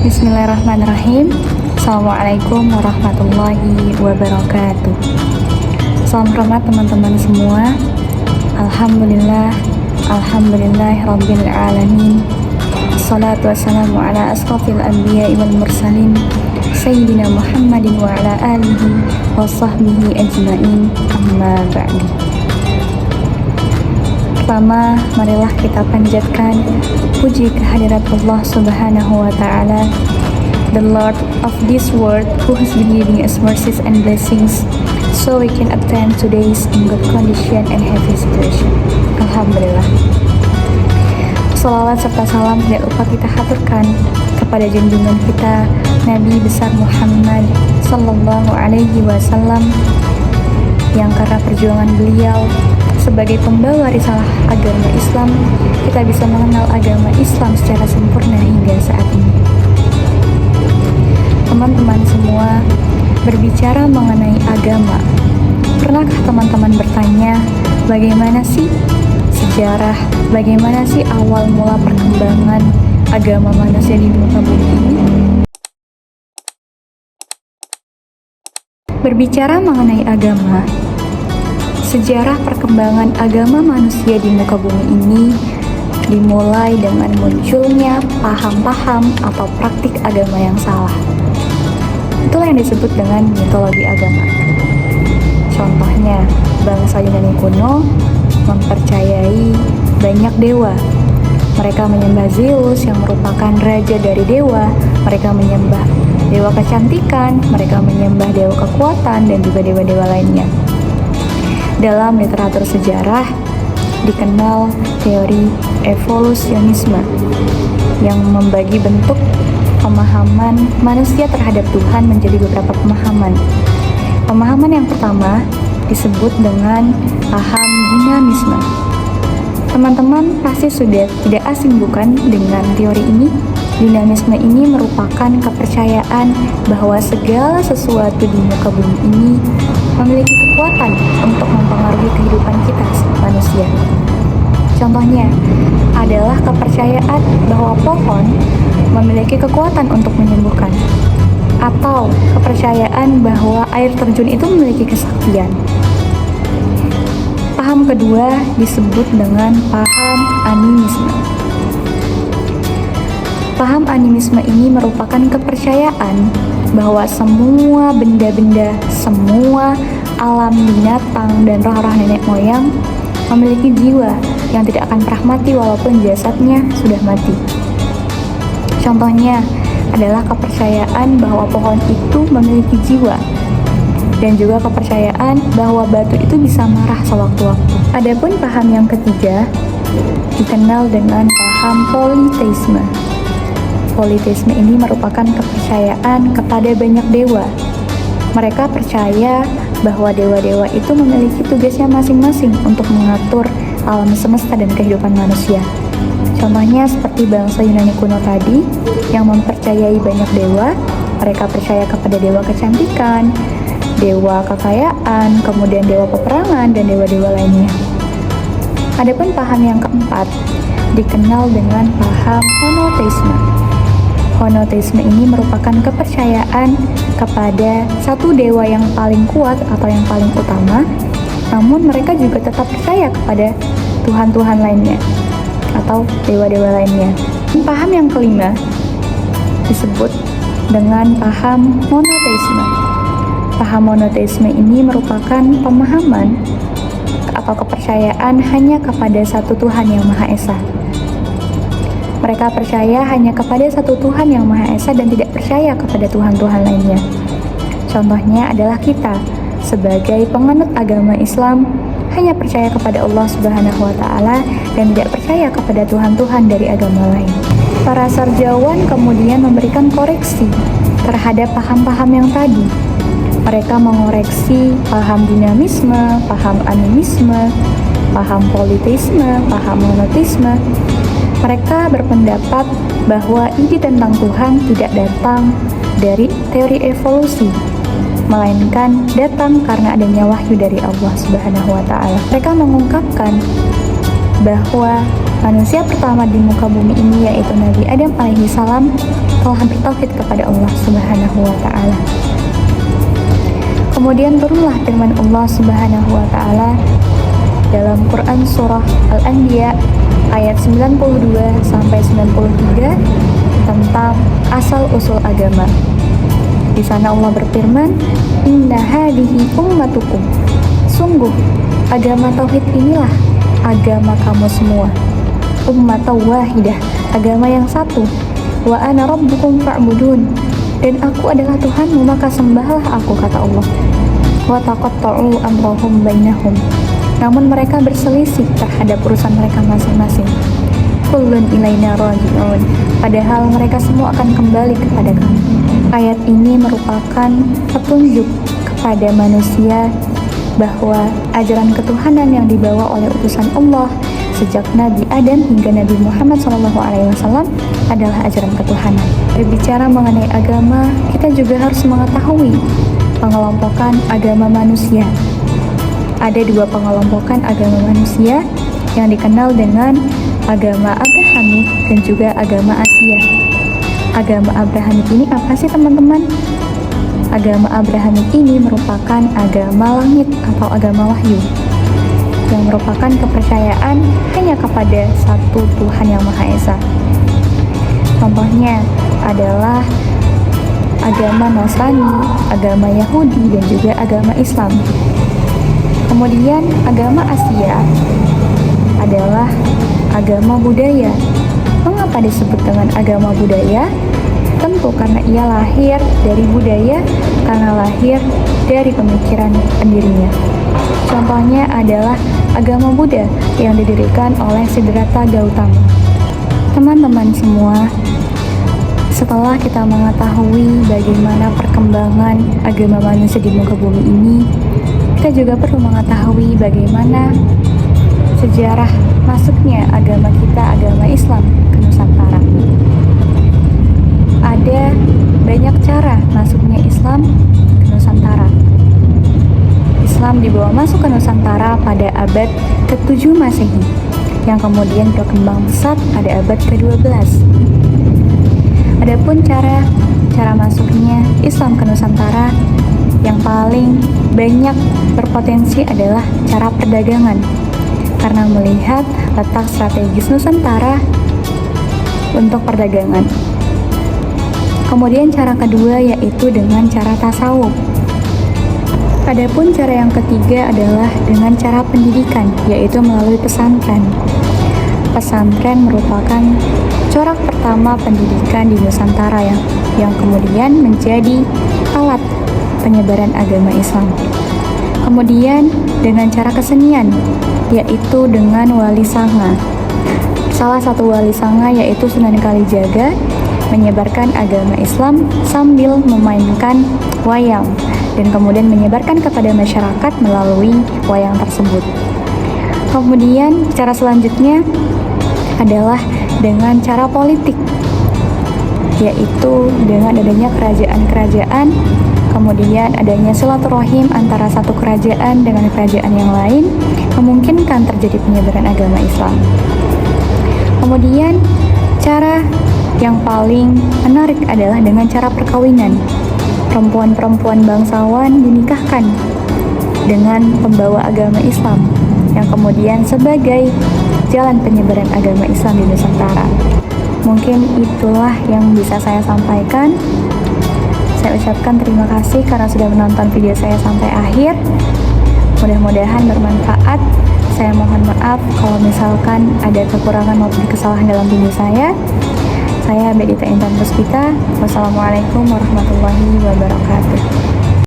Bismillahirrahmanirrahim. Assalamualaikum warahmatullahi wabarakatuh. Salam hormat teman-teman semua. Alhamdulillah, Rabbil alamin. Assalatu wassalamu ala asrafil anbiya'i wal mursalin Sayyidina Muhammadin wa ala alihi wa sahbihi ajma'in, amma ba'di. Pertama, marilah kita panjatkan puji kehadirat Allah Subhanahu wa Ta'ala, the Lord of this world, who has been giving us mercies and blessings so we can attend today's in good condition and happy situation. Alhamdulillah. Salawat serta salam tidak lupa kita haturkan kepada junjungan kita Nabi besar Muhammad Sallallahu Alaihi Wasallam, yang karena perjuangan beliau sebagai pembawa risalah agama Islam, kita bisa mengenal agama Islam secara sempurna hingga saat ini. Teman-teman semua, berbicara mengenai agama, pernahkah teman-teman bertanya, bagaimana sih sejarah, bagaimana sih awal mula perkembangan agama manusia di muka bumi ini? Berbicara mengenai agama, sejarah perkembangan agama manusia di muka bumi ini dimulai dengan munculnya paham-paham atau praktik agama yang salah. Itulah yang disebut dengan mitologi agama. Contohnya, bangsa Yunani kuno mempercayai banyak dewa. Mereka menyembah Zeus yang merupakan raja dari dewa. Mereka menyembah dewa kecantikan, mereka menyembah dewa kekuatan, dan juga dewa-dewa lainnya. Dalam literatur sejarah dikenal teori evolusionisme yang membagi bentuk pemahaman manusia terhadap Tuhan menjadi beberapa pemahaman. Pemahaman yang pertama disebut dengan paham dinamisme. Teman-teman pasti sudah tidak asing bukan dengan teori ini? Dinamisme ini merupakan kepercayaan bahwa segala sesuatu di muka bumi ini memiliki kekuatan untuk mempengaruhi kehidupan kita manusia. Contohnya adalah kepercayaan bahwa pohon memiliki kekuatan untuk menyembuhkan, atau kepercayaan bahwa air terjun itu memiliki kesaktian. Paham kedua disebut dengan paham animisme. Paham animisme ini merupakan kepercayaan bahwa semua benda-benda, semua alam binatang, dan roh-roh nenek moyang memiliki jiwa yang tidak akan pernah mati walaupun jasadnya sudah mati. Contohnya adalah kepercayaan bahwa pohon itu memiliki jiwa, dan juga kepercayaan bahwa batu itu bisa marah sewaktu-waktu. Adapun paham yang ketiga dikenal dengan paham politeisme. Politeisme ini merupakan kepercayaan kepada banyak dewa. Mereka percaya bahwa dewa-dewa itu memiliki tugasnya masing-masing untuk mengatur alam semesta dan kehidupan manusia. Contohnya seperti bangsa Yunani kuno tadi yang mempercayai banyak dewa. Mereka percaya kepada dewa kecantikan, dewa kekayaan, kemudian dewa peperangan, dan dewa-dewa lainnya. Adapun paham yang keempat dikenal dengan paham monoteisme. Monoteisme ini merupakan kepercayaan kepada satu dewa yang paling kuat atau yang paling utama, namun mereka juga tetap percaya kepada tuhan-tuhan lainnya atau dewa-dewa lainnya. Paham yang kelima disebut dengan paham monoteisme. Paham monoteisme ini merupakan pemahaman atau kepercayaan hanya kepada satu Tuhan yang Maha Esa. Mereka percaya hanya kepada satu Tuhan yang Maha Esa dan tidak percaya kepada Tuhan-Tuhan lainnya. Contohnya adalah kita sebagai penganut agama Islam hanya percaya kepada Allah Subhanahu wa Ta'ala dan tidak percaya kepada Tuhan-Tuhan dari agama lain. Para sarjalawan kemudian memberikan koreksi terhadap paham-paham yang tadi. Mereka mengoreksi paham dinamisme, paham animisme, paham politeisme, paham monoteisme. Mereka berpendapat bahwa ide tentang Tuhan tidak datang dari teori evolusi, melainkan datang karena adanya wahyu dari Allah Subhanahu wa Ta'ala. Mereka mengungkapkan bahwa Manusia pertama di muka bumi ini yaitu Nabi Adam alaihi salam telah bertauhid kepada Allah Subhanahu wa taala. Kemudian turunlah firman Allah Subhanahu wa taala dalam Quran surah Al-Anbiya ayat 92 sampai 93 tentang asal usul agama. Di sana Allah berfirman, "Inna hadhihi ummatukum." Sungguh agama tauhid inilah agama kamu semua. Ummatan wahidah, agama yang satu. Wa ana rabbukum fa'budun. Dan aku adalah Tuhanmu, maka sembahlah aku, kata Allah. Wa taqatta'u amrahum bainahum. Namun mereka berselisih terhadap urusan mereka masing-masing. Kullun ilaina raji'un. Padahal mereka semua akan kembali kepada kami. Ayat ini merupakan petunjuk kepada manusia bahwa ajaran ketuhanan yang dibawa oleh utusan Allah sejak Nabi Adam hingga Nabi Muhammad SAW adalah ajaran ketuhanan. Berbicara mengenai agama, kita juga harus mengetahui pengelompokan agama manusia. Ada dua pengelompokan agama manusia yang dikenal dengan agama Abrahamik dan juga agama Asia. Agama Abrahamik ini apa sih teman-teman? Agama Abrahamik ini merupakan agama langit atau agama wahyu yang merupakan kepercayaan hanya kepada satu Tuhan yang Maha Esa. Contohnya adalah agama Nasrani, agama Yahudi, dan juga agama Islam. Kemudian agama Asia adalah agama budaya. Mengapa disebut dengan agama budaya? Tentu karena ia lahir dari budaya, karena lahir dari pemikiran pendirinya. Contohnya adalah agama Buddha yang didirikan oleh Siddhartha Gautama. Teman-teman semua, setelah kita mengetahui bagaimana perkembangan agama manusia di muka bumi ini, kita juga perlu mengetahui bagaimana sejarah masuknya agama kita, agama Islam, ke Nusantara. Ada banyak cara masuknya Islam ke Nusantara. Islam dibawa masuk ke Nusantara pada abad ke-7 Masehi, yang kemudian berkembang pesat pada abad ke-12. Adapun cara masuknya Islam ke Nusantara yang paling banyak berpotensi adalah cara perdagangan, karena melihat letak strategis Nusantara untuk perdagangan. Kemudian cara kedua yaitu dengan cara tasawuf. Adapun cara yang ketiga adalah dengan cara pendidikan, yaitu melalui pesantren. Pesantren merupakan corak pertama pendidikan di Nusantara yang kemudian menjadi alat penyebaran agama Islam. Kemudian dengan cara kesenian, yaitu dengan wali sanga. Salah satu wali sanga yaitu Sunan Kalijaga menyebarkan agama Islam sambil memainkan wayang dan kemudian menyebarkan kepada masyarakat melalui wayang tersebut. Kemudian cara selanjutnya adalah dengan cara politik, yaitu dengan adanya kerajaan-kerajaan, kemudian adanya silaturahim antara satu kerajaan dengan kerajaan yang lain, memungkinkan terjadi penyebaran agama Islam. Kemudian cara yang paling menarik adalah dengan cara perkawinan. Perempuan-perempuan bangsawan dinikahkan dengan pembawa agama Islam, yang kemudian sebagai jalan penyebaran agama Islam di Nusantara. Mungkin itulah yang bisa saya sampaikan. Saya ucapkan terima kasih karena sudah menonton video saya sampai akhir. Mudah-mudahan bermanfaat. Saya mohon maaf kalau misalkan ada kekurangan maupun kesalahan dalam video saya. Saya Bedita Intan Puspita. Wassalamualaikum warahmatullahi wabarakatuh.